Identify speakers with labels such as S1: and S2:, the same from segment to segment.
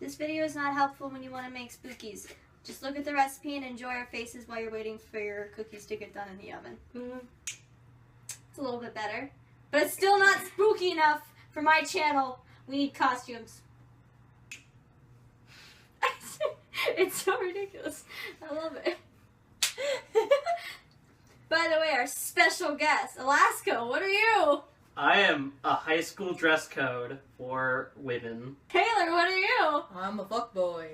S1: This video is not helpful when you want to make spookies. Just look at the recipe and enjoy our faces while you're waiting for your cookies to get done in the oven. It's a little bit better, but it's still not spooky enough for my channel. We need costumes. It's so ridiculous. I love it. By the way, our special guest, Alaska, what are you?
S2: I am a high school dress code for women.
S1: Taylor, what are you?
S3: I'm a fuckboy.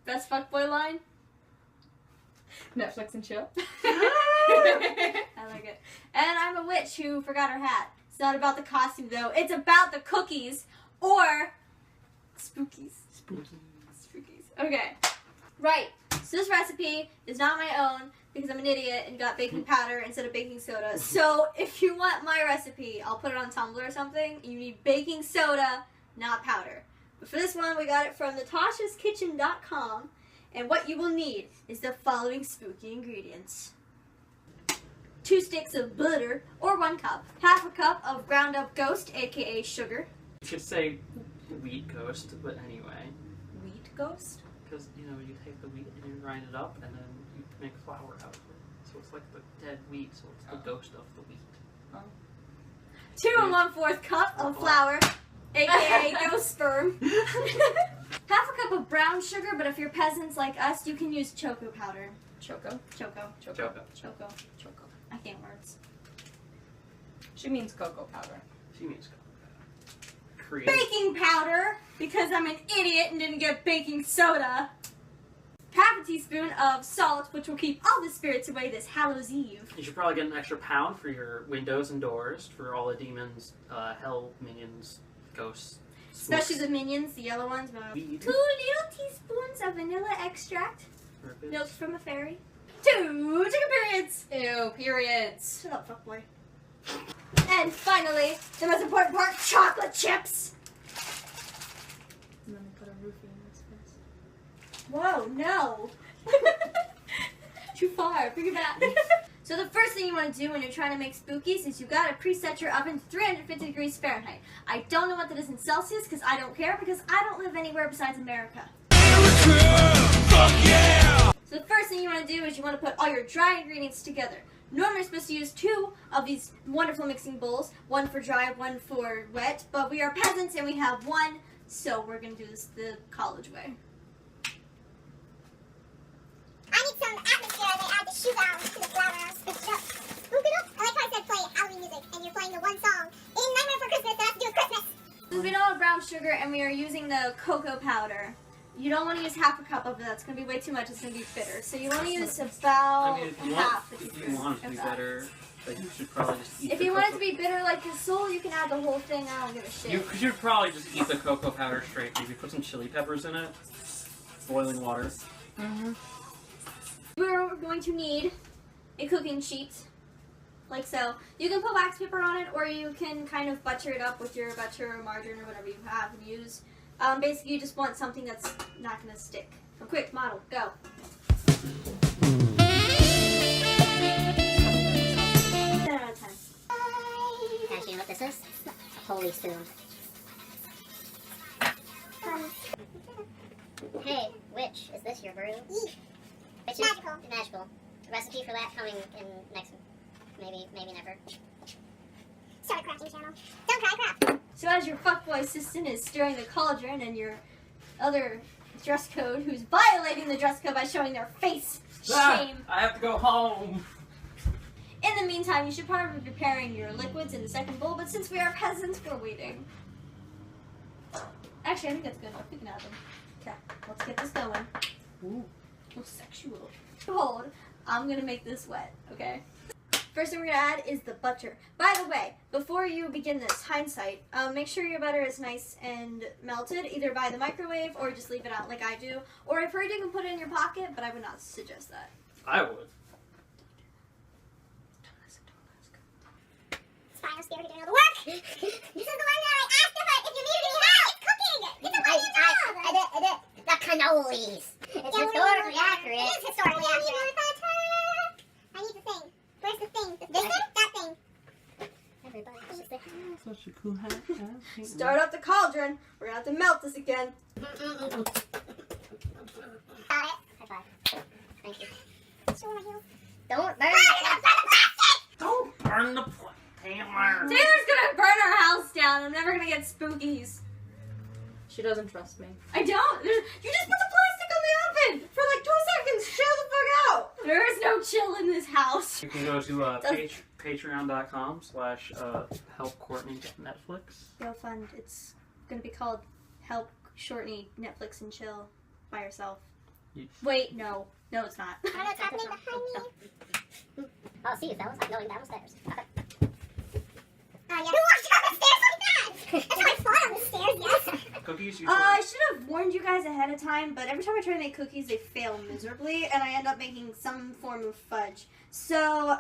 S1: Best fuckboy line?
S3: Netflix and chill.
S1: I like it. And I'm a witch who forgot her hat. It's not about the costume though. It's about the cookies or spookies. Spookies. Okay. Right. So this recipe is not my own because I'm an idiot and got baking powder instead of baking soda. So if you want my recipe, I'll put it on Tumblr or something. You need baking soda, not powder. But for this one, we got it from natasha'skitchen.com. And what you will need is the following spooky ingredients. 2 sticks of butter, or 1 cup. 1/2 cup of ground up ghost, aka sugar.
S2: You should say wheat ghost, but anyway.
S3: Wheat ghost?
S2: Because, you know, you take the wheat and you grind it up and then you make flour out of it. So it's like the dead wheat, so it's the ghost of the wheat.
S3: Oh.
S1: 2 1/4 cup of flour, aka ghost sperm. 1/2 cup of brown sugar, but if you're peasants like us, you can use choco powder.
S3: Choco.
S1: Choco.
S2: Choco.
S1: Choco. Choco. I can't words.
S3: She means cocoa powder.
S2: She means Korean.
S1: Baking powder, because I'm an idiot and didn't get baking soda. 1/2 teaspoon of salt, which will keep all the spirits away this Hallows Eve.
S2: You should probably get an extra pound for your windows and doors, for all the demons, hell minions, ghosts.
S1: Especially the minions, the yellow ones. 2 little teaspoons of vanilla extract. Milk from a fairy. 2 chicken periods.
S3: Ew, periods.
S1: Shut up, fuckboy. And finally, the most important part, chocolate chips.
S3: And then we put a roofie in this face.
S1: Whoa, no. Too far, bring it back. So the first thing you want to do when you're trying to make spookies is you gotta preset your oven to 350 degrees Fahrenheit. I don't know what that is in Celsius because I don't care because I don't live anywhere besides America. Fuck yeah! So the first thing you want to do is you want to put all your dry ingredients together. Normally you're supposed to use 2 of these wonderful mixing bowls, 1 for dry, 1 for wet, but we are peasants and we have 1, so we're going to do this the college way.
S4: I need some atmosphere and they add the sugar to the flour and I'll spit it up. Spook it up. I like how I said play Halloween music and you're playing the one song in Nightmare Before Christmas that has to do with Christmas.
S1: We don't have brown sugar and we are using the cocoa powder. You don't want to use 1/2 cup of it. That's going to be way too much. It's going to be bitter. So you want to use about
S2: if you
S1: half.
S2: want it to be better, but you should probably just eat
S1: If you want it to be bitter like your soul, you can add the whole thing. I don't give a shit.
S2: You should probably just eat the cocoa powder straight. Maybe put some chili peppers in it. Boiling water.
S1: We're going to need a cooking sheet, like so. You can put wax paper on it, or you can kind of butter it up with your butter or margarine or whatever you have and use. Basically, you just want something that's not going to stick. So quick, model, go. 10 out of 10.
S4: Guys, you know what this is? A holy spoon. Hey, witch, is this your brew? Witches? Magical. Magical. Recipe for that coming in next, maybe never. Start a crafting channel. Don't cry, craft.
S1: So as your fuckboy assistant is stirring the cauldron and your other dress code who's violating the dress code by showing their face, shame.
S2: I have to go home.
S1: In the meantime, you should probably be preparing your liquids in the second bowl, but since we are peasants, we're waiting. Actually, I think that's good enough. We can add them. Okay, let's get this going. Ooh, so sexual. Hold, I'm gonna make this wet, okay? First thing we're gonna add is the butter. By the way, before you begin this, hindsight, make sure your butter is nice and melted, either by the microwave or just leave it out like I do. Or I've heard you can put it in your pocket, but I would not suggest that.
S2: I would.
S4: Spire spirit doing all the work. This is the one that I asked about if you needed any help. It's cooking. It's a real job. I did. The cannolis. It's historically accurate. It is historically accurate. I need the thing. Where's the thing? This thing? That thing. Everybody.
S2: Such a Who has
S1: Start up the cauldron. We're gonna have to melt this again.
S4: Got it. High five. Thank you. Don't burn
S2: Don't burn the hammer.
S1: Taylor's gonna burn our house down. I'm never gonna get spookies.
S3: She doesn't trust me.
S1: I don't. You just put the plastic on the oven for like 2 seconds. Chill the fuck out. There is no chill in this house.
S2: You can go to patreon.com/help Courtney get Netflix.
S1: Go fund. It's gonna be called Help Shortney Netflix and Chill by yourself. Wait, no. No, it's not.
S4: I don't know what's happening behind me. Oh, see you, fellas. I'm going downstairs. Okay. Yeah. Who walked down the stairs like that? That's my fault on the stairs, yes.
S2: Cookies, you
S1: I should have warned you guys ahead of time, but every time I try to make cookies, they fail miserably, and I end up making some form of fudge. So,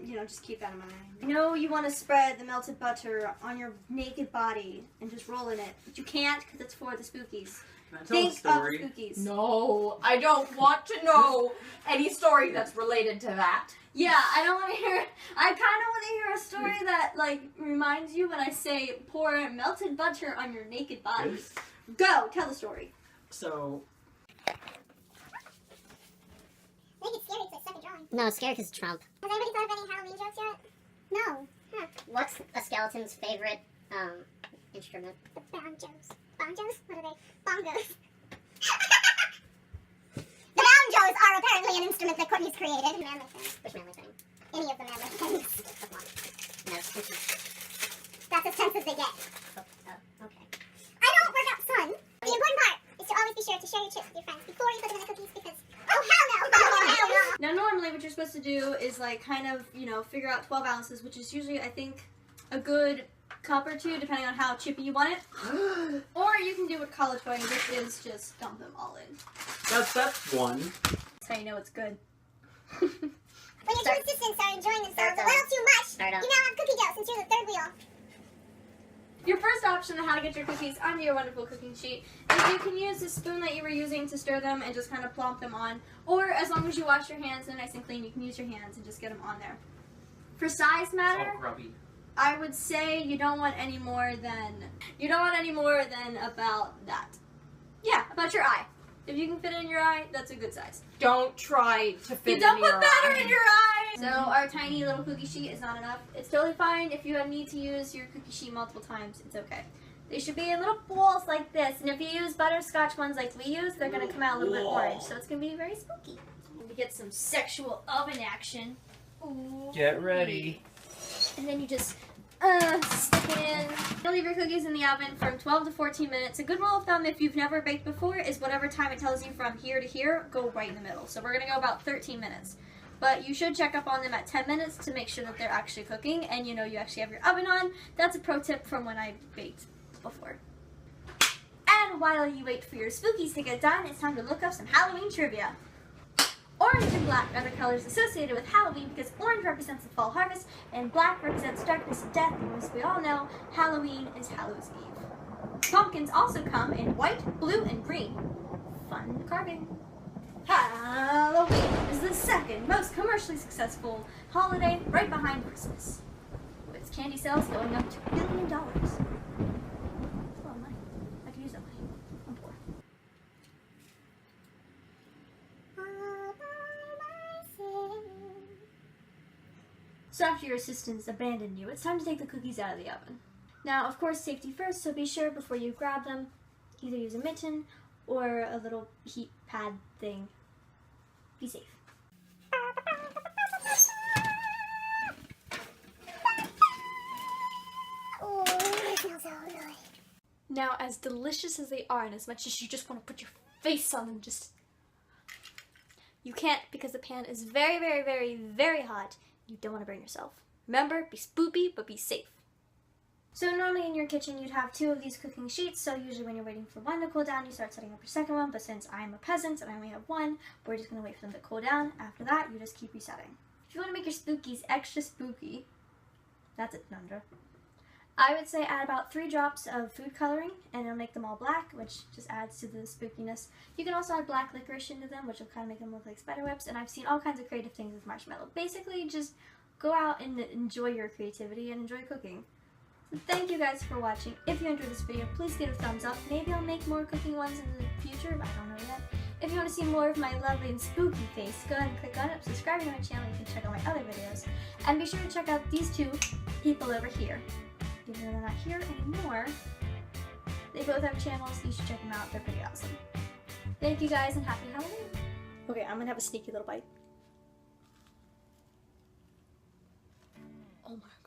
S1: just keep that in mind. I know you want to spread the melted butter on your naked body and just roll in it, but you can't because it's for the spookies.
S2: Can I tell
S1: Think
S2: a story?
S1: of spookies.
S3: No, I don't want to know any story that's related to that.
S1: Yeah, I don't want to hear. I kind of want to hear a story that reminds you when I say pour melted butter on your naked body. Go, tell the story.
S2: So.
S4: Make it scary because I suck at drawing. No, it's scary because it's Trump. Has anybody thought of any Halloween jokes yet? No. Huh. What's a skeleton's favorite instrument? The banjos. Banjos? What are they? Bongos. The banjos are apparently an instrument that Courtney's created. Manly thing. Which manly thing? Any of the manly things. No. That's as tense as they get. Oh, okay. I don't work out, son. The important part is to always be sure to share your chips with your friends before you put them in the cookies because, oh, hell no! Oh, hell no!
S1: Now, normally what you're supposed to do is figure out 12 ounces, which is usually, I think, a good cup or two, depending on how chippy you want it. Or you can do what college going, which is just dump them all in.
S2: That's one.
S1: That's how you know it's good.
S4: When your two assistants are enjoying themselves a little too much, you now have cookie dough since you're the third wheel.
S1: Your first option on how to get your cookies onto your wonderful cooking sheet is you can use the spoon that you were using to stir them and just kind of plonk them on. Or as long as you wash your hands and they're nice and clean, you can use your hands and just get them on there. For size matter,
S2: It's all grubby.
S1: I would say you don't want any more than about that. Yeah, about your eye. If you can fit it in your eye, that's a good size.
S3: Don't try to fit
S1: You don't
S3: in
S1: put
S3: your
S1: batter
S3: eye.
S1: in your eye! So our tiny little cookie sheet is not enough. It's totally fine if you need to use your cookie sheet multiple times. It's okay. They should be in little balls like this. And if you use butterscotch ones like we use, they're going to come out a little bit orange. So it's going to be very spooky. We get some sexual oven action. Ooh.
S2: Get ready.
S1: And then you just stick it in. You'll leave your cookies in the oven from 12 to 14 minutes. A good rule of thumb if you've never baked before is whatever time it tells you from here to here, go right in the middle. So we're going to go about 13 minutes. But you should check up on them at 10 minutes to make sure that they're actually cooking and you actually have your oven on. That's a pro tip from when I baked before. And while you wait for your spookies to get done, it's time to look up some Halloween trivia. Orange and black are the colors associated with Halloween because orange represents the fall harvest and black represents darkness and death. And as we all know, Halloween is Hallows Eve. Pumpkins also come in white, blue, and green. Fun carving. Halloween is the second most commercially successful holiday right behind Christmas, with candy sales going up to $1 billion. That's a lot of money. I could use that money. I'm poor. So after your assistants abandoned you, it's time to take the cookies out of the oven. Now, of course, safety first, so be sure before you grab them, either use a mitten or a little heat pad thing. Be safe.
S4: Oh, it smells so good.
S3: Now, as delicious as they are, and as much as you just want to put your face on them,
S1: You can't because the pan is very, very, very, very hot. You don't want to burn yourself. Remember, be spoopy, but be safe. So normally in your kitchen you'd have 2 of these cooking sheets, so usually when you're waiting for one to cool down, you start setting up your second one, but since I'm a peasant and I only have one, we're just going to wait for them to cool down. After that, you just keep resetting. If you want to make your spookies extra spooky, that's it, Nandra. I would say add about 3 drops of food coloring, and it'll make them all black, which just adds to the spookiness. You can also add black licorice into them, which will kind of make them look like spider webs, and I've seen all kinds of creative things with marshmallow. Basically, just go out and enjoy your creativity and enjoy cooking. Thank you guys for watching. If you enjoyed this video, please give it a thumbs up. Maybe I'll make more cooking ones in the future. I don't know yet. If you want to see more of my lovely and spooky face, go ahead and click on it. Subscribe to my channel. You can check out my other videos. And be sure to check out these two people over here. Even though they're not here anymore, they both have channels. You should check them out. They're pretty awesome. Thank you guys and happy Halloween. Okay, I'm gonna have a sneaky little bite. Oh my god.